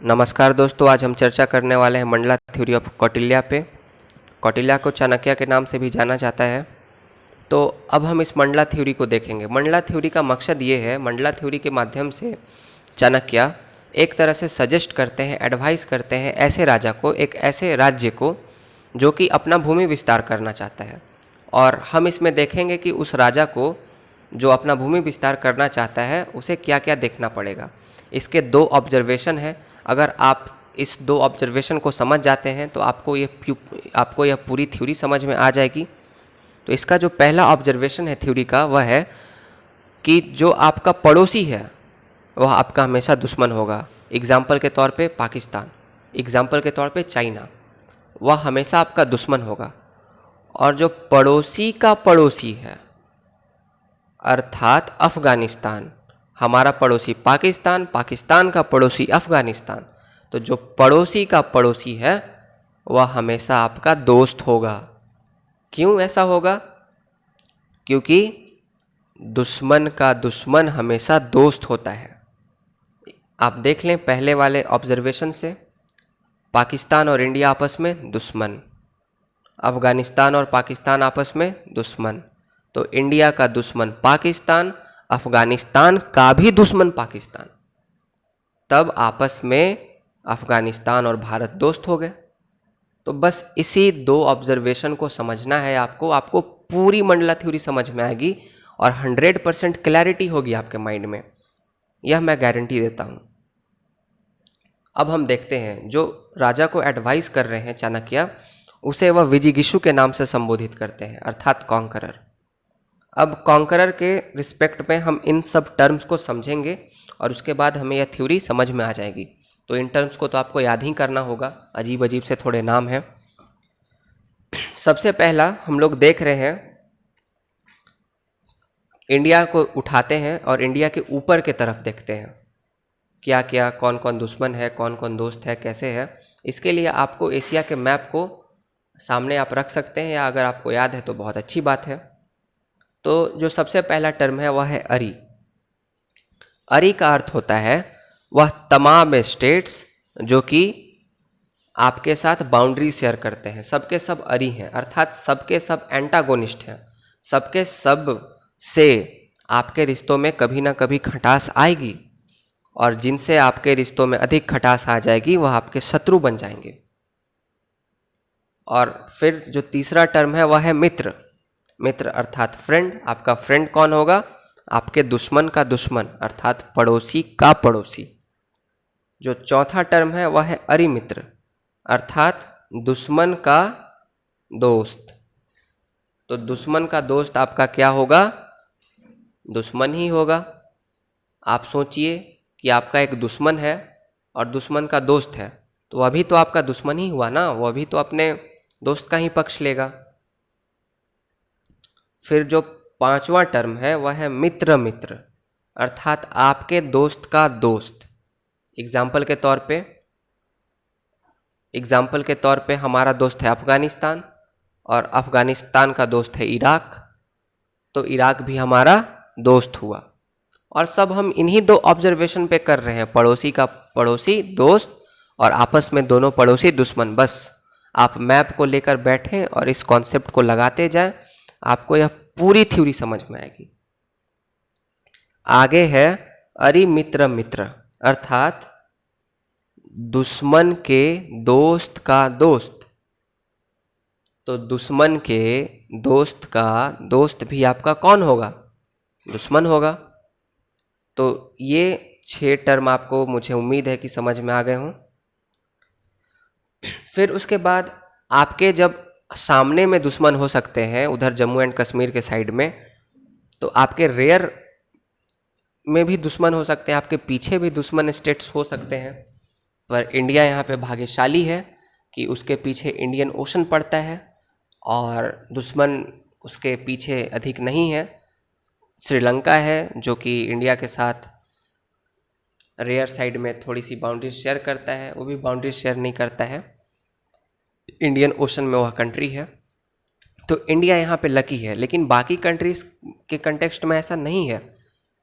नमस्कार दोस्तों, आज हम चर्चा करने वाले हैं मंडला थ्योरी ऑफ कौटिल्य पे। कौटिल्य को चाणक्य के नाम से भी जाना जाता है। तो अब हम इस मंडला थ्योरी को देखेंगे। मंडला थ्योरी का मकसद ये है, मंडला थ्योरी के माध्यम से चाणक्य एक तरह से सजेस्ट करते हैं, एडवाइस करते हैं ऐसे राजा को, एक ऐसे राज्य को जो कि अपना भूमि विस्तार करना चाहता है। और हम इसमें देखेंगे कि उस राजा को जो अपना भूमि विस्तार करना चाहता है उसे क्या क्या देखना पड़ेगा। इसके दो ऑब्जर्वेशन हैं। अगर आप इस दो ऑब्जर्वेशन को समझ जाते हैं तो आपको यह पूरी थ्योरी समझ में आ जाएगी। तो इसका जो पहला ऑब्जर्वेशन है थ्योरी का, वह है कि जो आपका पड़ोसी है वह आपका हमेशा दुश्मन होगा। एग्जाम्पल के तौर पे पाकिस्तान, एग्जाम्पल के तौर पे चाइना, वह हमेशा आपका दुश्मन होगा। और जो पड़ोसी का पड़ोसी है अर्थात अफ़गानिस्तान, हमारा पड़ोसी पाकिस्तान, पाकिस्तान का पड़ोसी अफ़गानिस्तान, तो जो पड़ोसी का पड़ोसी है वह हमेशा आपका दोस्त होगा। क्यों ऐसा होगा? क्योंकि दुश्मन का दुश्मन हमेशा दोस्त होता है। आप देख लें पहले वाले ऑब्जर्वेशन से, पाकिस्तान और इंडिया आपस में दुश्मन, अफ़गानिस्तान और पाकिस्तान आपस में दुश्मन। तो इंडिया का दुश्मन पाकिस्तान, अफ़गानिस्तान का भी दुश्मन पाकिस्तान, तब आपस में अफ़गानिस्तान और भारत दोस्त हो गए। तो बस इसी दो ऑब्जर्वेशन को समझना है आपको पूरी मंडला थ्योरी समझ में आएगी और 100% क्लैरिटी होगी आपके माइंड में, यह मैं गारंटी देता हूँ। अब हम देखते हैं, जो राजा को एडवाइस कर रहे हैं चाणक्य, उसे वह विजिगीषु के नाम से संबोधित करते हैं, अर्थात कॉन्करर। अब कॉन्करर के रिस्पेक्ट में हम इन सब टर्म्स को समझेंगे और उसके बाद हमें यह थ्योरी समझ में आ जाएगी। तो इन टर्म्स को तो आपको याद ही करना होगा, अजीब अजीब से थोड़े नाम हैं। सबसे पहला हम लोग देख रहे हैं, इंडिया को उठाते हैं और इंडिया के ऊपर के तरफ देखते हैं, क्या क्या कौन कौन दुश्मन है, कौन कौन दोस्त है, कैसे है। इसके लिए आपको एशिया के मैप को सामने आप रख सकते हैं, या अगर आपको याद है तो बहुत अच्छी बात है। तो जो सबसे पहला टर्म है वह है अरी। अरी का अर्थ होता है वह तमाम स्टेट्स जो कि आपके साथ बाउंड्री शेयर करते हैं, सबके सब अरी हैं, अर्थात सबके सब एंटागोनिस्ट हैं, सबके सब से आपके रिश्तों में कभी ना कभी खटास आएगी, और जिनसे आपके रिश्तों में अधिक खटास आ जाएगी वह आपके शत्रु बन जाएंगे। और फिर जो तीसरा टर्म है वह है मित्र। मित्र अर्थात फ्रेंड। आपका फ्रेंड कौन होगा? आपके दुश्मन का दुश्मन, अर्थात पड़ोसी का पड़ोसी। जो चौथा टर्म है वह है अरिमित्र, अर्थात दुश्मन का दोस्त। तो दुश्मन का दोस्त आपका क्या होगा? दुश्मन ही होगा। आप सोचिए कि आपका एक दुश्मन है और दुश्मन का दोस्त है, तो वह भी तो आपका दुश्मन ही हुआ ना, वह भी तो अपने दोस्त का ही पक्ष लेगा। फिर जो पांचवा टर्म है वह है मित्र मित्र, अर्थात आपके दोस्त का दोस्त। एग्जाम्पल के तौर पे हमारा दोस्त है अफ़गानिस्तान और अफ़गानिस्तान का दोस्त है इराक, तो इराक भी हमारा दोस्त हुआ। और सब हम इन्हीं दो ऑब्जर्वेशन पे कर रहे हैं, पड़ोसी का पड़ोसी दोस्त और आपस में दोनों पड़ोसी दुश्मन। बस आप मैप को लेकर बैठें और इस कॉन्सेप्ट को लगाते जाएं, आपको यह पूरी थ्योरी समझ में आएगी। आगे है अरि मित्र मित्र, अर्थात दुश्मन के दोस्त का दोस्त। तो दुश्मन के दोस्त का दोस्त भी आपका कौन होगा? दुश्मन होगा। तो ये 6 टर्म आपको, मुझे उम्मीद है कि समझ में आ गए हों। फिर उसके बाद आपके जब सामने में दुश्मन हो सकते हैं, उधर जम्मू एंड कश्मीर के साइड में, तो आपके रेयर में भी दुश्मन हो सकते हैं, आपके पीछे भी दुश्मन स्टेट्स हो सकते हैं। पर इंडिया यहाँ पे भाग्यशाली है कि उसके पीछे इंडियन ओशन पड़ता है और दुश्मन उसके पीछे अधिक नहीं है। श्रीलंका है जो कि इंडिया के साथ रेयर साइड में थोड़ी सी बाउंड्री शेयर करता है, वो भी बाउंड्री शेयर नहीं करता है, इंडियन ओशन में वह कंट्री है। तो इंडिया यहाँ पे लकी है, लेकिन बाकी कंट्रीज़ के कंटेक्स्ट में ऐसा नहीं है।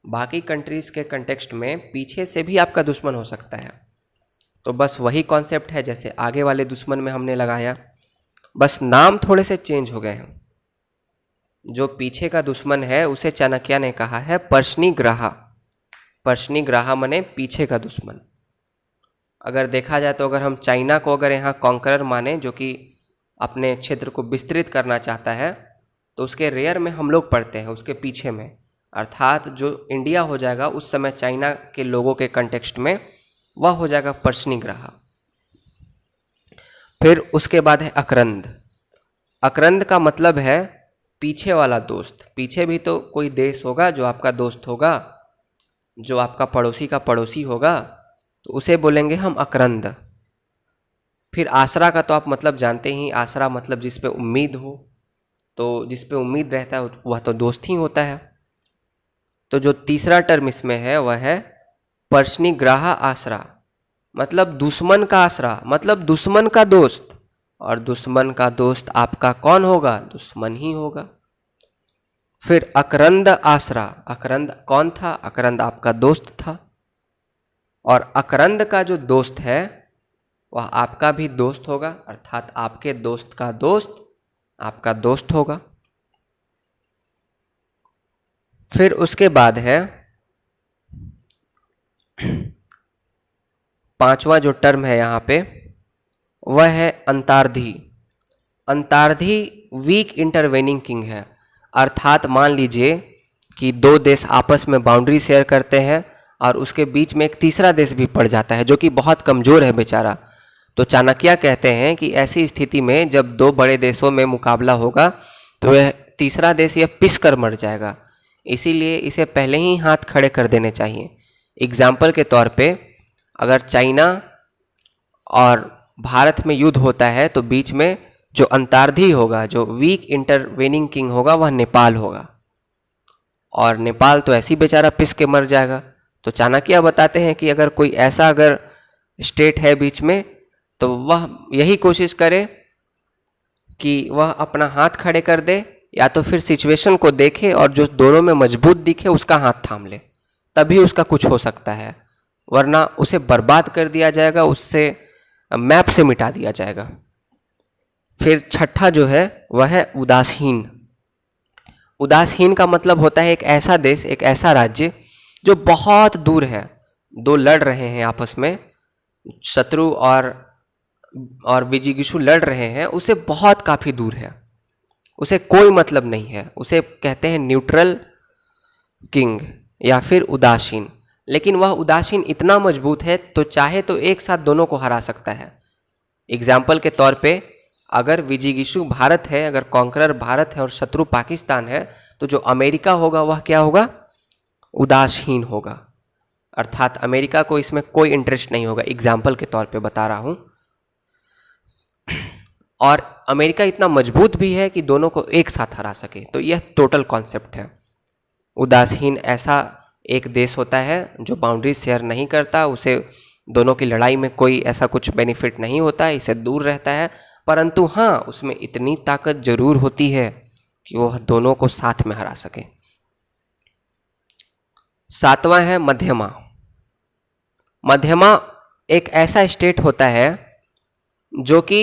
बाकी कंट्रीज़ के कंटेक्स्ट में पीछे से भी आपका दुश्मन हो सकता है। तो बस वही कॉन्सेप्ट है जैसे आगे वाले दुश्मन में हमने लगाया, बस नाम थोड़े से चेंज हो गए हैं। जो पीछे का दुश्मन है उसे चाणक्य ने कहा है पर्शनिग्राह। पर्शनिग्राह माने पीछे का दुश्मन। अगर देखा जाए तो अगर हम चाइना को अगर यहाँ कॉन्करर माने, जो कि अपने क्षेत्र को विस्तृत करना चाहता है, तो उसके रेयर में हम लोग पढ़ते हैं, उसके पीछे में, अर्थात जो इंडिया हो जाएगा उस समय चाइना के लोगों के कंटेक्स्ट में वह हो जाएगा पर्शनिग्राह। फिर उसके बाद है अकरंद। अकरंद का मतलब है पीछे वाला दोस्त। पीछे भी तो कोई देश होगा जो आपका दोस्त होगा, जो आपका पड़ोसी का पड़ोसी होगा, तो उसे बोलेंगे हम अकरंद। फिर आसरा का तो आप मतलब जानते ही, आसरा मतलब जिस पे उम्मीद हो, तो जिस पे उम्मीद रहता है वह तो दोस्त ही होता है। तो जो तीसरा टर्म इसमें है वह है पर्शनिग्राह आसरा, मतलब दुश्मन का आसरा, मतलब दुश्मन का दोस्त। और दुश्मन का दोस्त आपका कौन होगा? दुश्मन ही होगा। फिर अकरंद आसरा। अकरंद कौन था? अकरंद आपका दोस्त था। और अकरंद का जो दोस्त है वह आपका भी दोस्त होगा, अर्थात आपके दोस्त का दोस्त आपका दोस्त होगा। फिर उसके बाद है पांचवा जो टर्म है यहाँ पे वह है अंतर्धी। अंतर्धी वीक इंटरवेनिंग किंग है, अर्थात मान लीजिए कि दो देश आपस में बाउंड्री शेयर करते हैं और उसके बीच में एक तीसरा देश भी पड़ जाता है जो कि बहुत कमज़ोर है बेचारा। तो चाणक्य कहते हैं कि ऐसी स्थिति में जब दो बड़े देशों में मुकाबला होगा तो यह तीसरा देश यह पिस कर मर जाएगा, इसीलिए इसे पहले ही हाथ खड़े कर देने चाहिए। एग्जाम्पल के तौर पे अगर चाइना और भारत में युद्ध होता है तो बीच में जो अंतर्धी होगा, जो वीक इंटरवेनिंग किंग होगा, वह नेपाल होगा। और नेपाल तो ऐसी बेचारा पिस के मर जाएगा। तो चाणक्य बताते हैं कि अगर कोई ऐसा अगर स्टेट है बीच में तो वह यही कोशिश करे कि वह अपना हाथ खड़े कर दे, या तो फिर सिचुएशन को देखे और जो दोनों में मजबूत दिखे उसका हाथ थाम ले, तभी उसका कुछ हो सकता है, वरना उसे बर्बाद कर दिया जाएगा, उससे मैप से मिटा दिया जाएगा। फिर छठा जो है वह है उदासीन। उदासीन का मतलब होता है एक ऐसा देश, एक ऐसा राज्य जो बहुत दूर है, दो लड़ रहे हैं आपस में, शत्रु और विजिगीषु लड़ रहे हैं, उसे बहुत काफ़ी दूर है, उसे कोई मतलब नहीं है, उसे कहते हैं न्यूट्रल किंग या फिर उदासीन। लेकिन वह उदासीन इतना मजबूत है तो चाहे तो एक साथ दोनों को हरा सकता है। एग्जाम्पल के तौर पे अगर विजिगीषु भारत है, अगर कॉन्करर भारत है और शत्रु पाकिस्तान है, तो जो अमेरिका होगा वह क्या होगा? उदासीन होगा, अर्थात अमेरिका को इसमें कोई इंटरेस्ट नहीं होगा। एग्जाम्पल के तौर पे बता रहा हूँ। और अमेरिका इतना मजबूत भी है कि दोनों को एक साथ हरा सके। तो यह टोटल कॉन्सेप्ट है। उदासीन ऐसा एक देश होता है जो बाउंड्री शेयर नहीं करता, उसे दोनों की लड़ाई में कोई ऐसा कुछ बेनिफिट नहीं होता, इसे दूर रहता है, परंतु हाँ उसमें इतनी ताकत जरूर होती है कि वह दोनों को साथ में हरा सके। सातवां है मध्यमा। मध्यमा एक ऐसा स्टेट होता है जो कि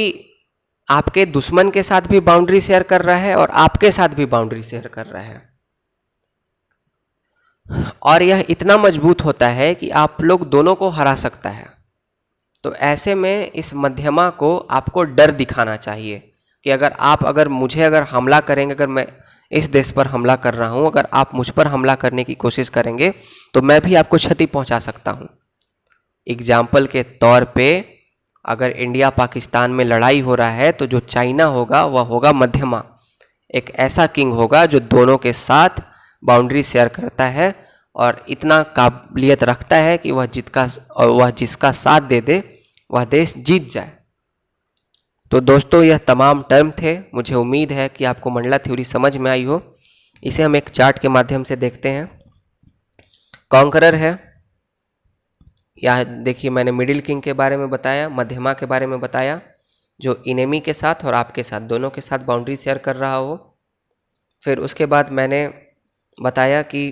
आपके दुश्मन के साथ भी बाउंड्री शेयर कर रहा है और आपके साथ भी बाउंड्री शेयर कर रहा है, और यह इतना मजबूत होता है कि आप लोग दोनों को हरा सकता है। तो ऐसे में इस मध्यमा को आपको डर दिखाना चाहिए कि अगर मुझे अगर हमला करेंगे, अगर मैं इस देश पर हमला कर रहा हूँ, अगर आप मुझ पर हमला करने की कोशिश करेंगे तो मैं भी आपको क्षति पहुँचा सकता हूँ। एग्जाम्पल के तौर पे अगर इंडिया पाकिस्तान में लड़ाई हो रहा है तो जो चाइना होगा वह होगा मध्यमा, एक ऐसा किंग होगा जो दोनों के साथ बाउंड्री शेयर करता है और इतना काबिलियत रखता है कि वह जिसका साथ दे दे वह देश जीत जाए। तो दोस्तों यह तमाम टर्म थे। मुझे उम्मीद है कि आपको मंडला थ्योरी समझ में आई हो। इसे हम एक चार्ट के माध्यम से देखते हैं। कॉन्करर है, यहाँ देखिए मैंने मिडिल किंग के बारे में बताया, मध्यमा के बारे में बताया, जो इनेमी के साथ और आपके साथ दोनों के साथ बाउंड्री शेयर कर रहा हो। फिर उसके बाद मैंने बताया कि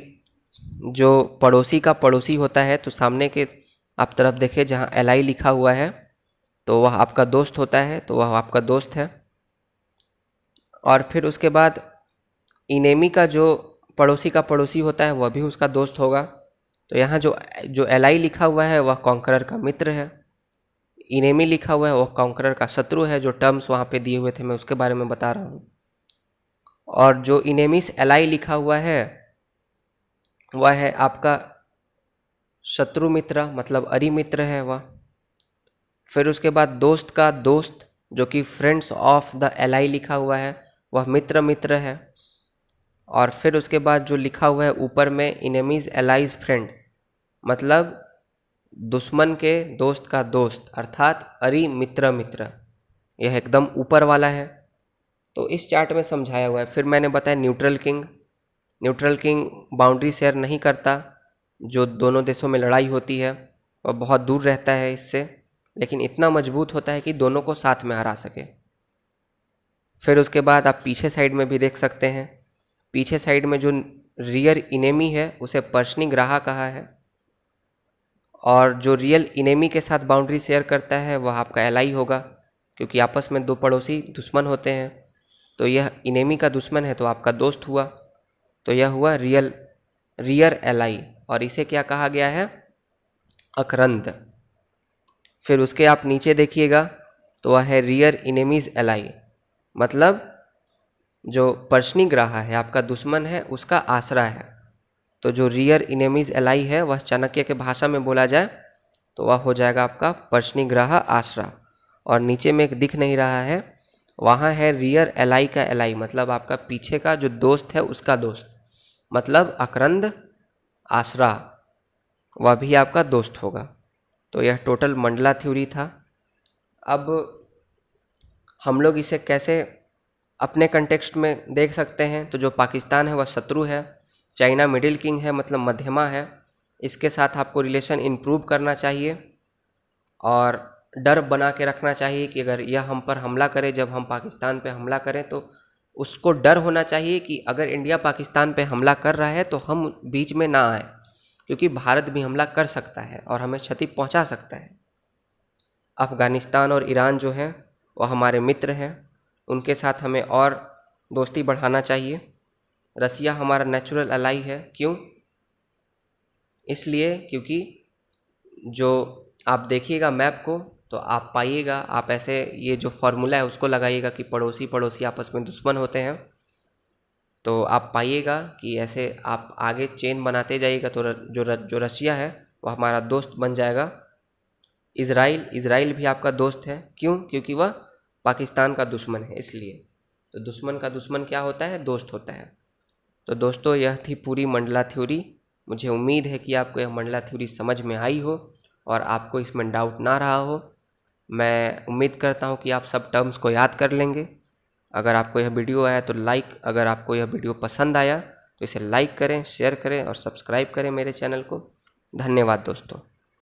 जो पड़ोसी का पड़ोसी होता है तो सामने के आप तरफ देखिए जहाँ Li लिखा हुआ है तो वह आपका दोस्त होता है, तो वह आपका दोस्त है। और फिर उसके बाद इनेमी का जो पड़ोसी का पड़ोसी होता है वह भी उसका दोस्त होगा। तो यहाँ जो जो Li लिखा हुआ है वह कॉन्करर का मित्र है, इनेमी लिखा हुआ है वह कॉन्करर का शत्रु है। जो टर्म्स वहाँ पे दिए हुए थे मैं उसके बारे में बता रहा हूँ। और जो इनेमिस Li लिखा हुआ है वह है आपका शत्रु मित्र, मतलब अरि मित्र है वह। फिर उसके बाद दोस्त का दोस्त जो कि फ्रेंड्स ऑफ द Li लिखा हुआ है वह मित्र मित्र है। और फिर उसके बाद जो लिखा हुआ है ऊपर में इनेमीज एलाइज फ्रेंड, मतलब दुश्मन के दोस्त का दोस्त, अर्थात अरि मित्र मित्र, यह एकदम ऊपर वाला है। तो इस चार्ट में समझाया हुआ है। फिर मैंने बताया न्यूट्रल किंग बाउंड्री शेयर नहीं करता। जो दोनों देशों में लड़ाई होती है वह बहुत दूर रहता है इससे, लेकिन इतना मजबूत होता है कि दोनों को साथ में हरा सके। फिर उसके बाद आप पीछे साइड में भी देख सकते हैं, पीछे साइड में जो रियर इनेमी है उसे पर्शनिग्राहा कहा है। और जो रियल इनेमी के साथ बाउंड्री शेयर करता है वह आपका Li होगा, क्योंकि आपस में दो पड़ोसी दुश्मन होते हैं। तो यह इनेमी का दुश्मन है तो आपका दोस्त हुआ, तो यह हुआ रियर Li। और इसे क्या कहा गया है? अकरंद। फिर उसके आप नीचे देखिएगा तो वह है रियर इनेमीज Li, मतलब जो पर्शनिग्राहा है आपका दुश्मन है उसका आसरा है। तो जो रियर इनेमीज Li है वह चाणक्य के भाषा में बोला जाए तो वह हो जाएगा आपका पर्शनिग्राहा आसरा। और नीचे में एक दिख नहीं रहा है, वहाँ है रियर Li का Li, मतलब आपका पीछे का जो दोस्त है उसका दोस्त, मतलब अकरंद आसरा, वह भी आपका दोस्त होगा। तो यह टोटल मंडला थ्योरी था। अब हम लोग इसे कैसे अपने कंटेक्स्ट में देख सकते हैं? तो जो पाकिस्तान है वह शत्रु है, चाइना मिडिल किंग है, मतलब मध्यमा है। इसके साथ आपको रिलेशन इम्प्रूव करना चाहिए और डर बना के रखना चाहिए कि अगर यह हम पर हमला करे, जब हम पाकिस्तान पे हमला करें तो उसको डर होना चाहिए कि अगर इंडिया पाकिस्तान पे हमला कर रहा है तो हम बीच में ना आए, क्योंकि भारत भी हमला कर सकता है और हमें क्षति पहुंचा सकता है। अफ़गानिस्तान और ईरान जो हैं वह हमारे मित्र हैं, उनके साथ हमें और दोस्ती बढ़ाना चाहिए। रसिया हमारा नेचुरल अलाई है। क्यों? इसलिए क्योंकि जो आप देखिएगा मैप को तो आप पाइएगा, आप ऐसे ये जो फॉर्मूला है उसको लगाइएगा कि पड़ोसी पड़ोसी आपस में दुश्मन होते हैं, तो आप पाइएगा कि ऐसे आप आगे चेन बनाते जाइएगा तो जो रसिया है वह हमारा दोस्त बन जाएगा। इज़राइल भी आपका दोस्त है। क्यों? क्योंकि वह पाकिस्तान का दुश्मन है, इसलिए। तो दुश्मन का दुश्मन क्या होता है? दोस्त होता है। तो दोस्तों यह थी पूरी मंडला थ्योरी। मुझे उम्मीद है कि आपको यह मंडला थ्योरी समझ में आई हो और आपको इसमें डाउट ना रहा हो। मैं उम्मीद करता हूँ कि आप सब टर्म्स को याद कर लेंगे। अगर आपको यह वीडियो आया तो अगर आपको यह वीडियो पसंद आया तो इसे लाइक करें, शेयर करें और सब्सक्राइब करें मेरे चैनल को। धन्यवाद दोस्तों।